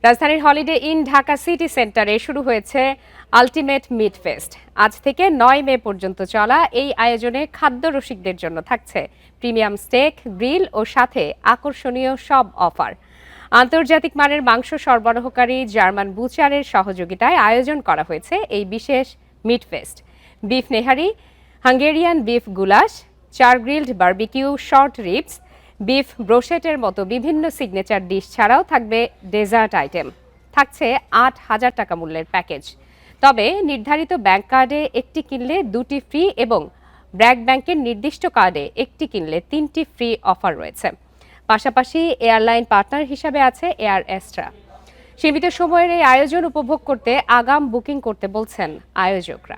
রাজধানীর holiday in Dhaka city সেন্টারে শুরু হয়েছে আলটিমেট মিট ফেস্ট। আজ থেকে 9 মে পর্যন্ত চলা এই আয়োজনে খাদ্য রসিকদের জন্য থাকছে প্রিমিয়াম স্টেক, গ্রিল ও সাথে আকর্ষণীয় সব অফার। আন্তর্জাতিক মানের মাংস সরবরাহকারী জার্মান বুচারের সহযোগিতায় আয়োজন করা হয়েছে এই বিশেষ meat fest. Beef nihari, Hungarian beef goulash, char grilled barbecue, short ribs, beef ব্রোশেটের মতো বিভিন্ন সিগনেচার ডিশ ছাড়াও থাকবে ডেজার্ট আইটেম। থাকছে 8,000 টাকা মূল্যের প্যাকেজ। তবে নির্ধারিত ব্যাংক কার্ডে একটি কিনলে 2টি ফ্রি এবং ব্র্যাক ব্যাংকের নির্দিষ্ট কার্ডে একটি কিনলে 3টি ফ্রি অফার রয়েছে। পাশাপাশি এয়ারলাইন পার্টনার হিসাবে আছে এয়ার এস্ট্রা। সীমিত সময়ের এই আয়োজন উপভোগ করতে আগাম বুকিং করতে বলছেন আয়োজকরা।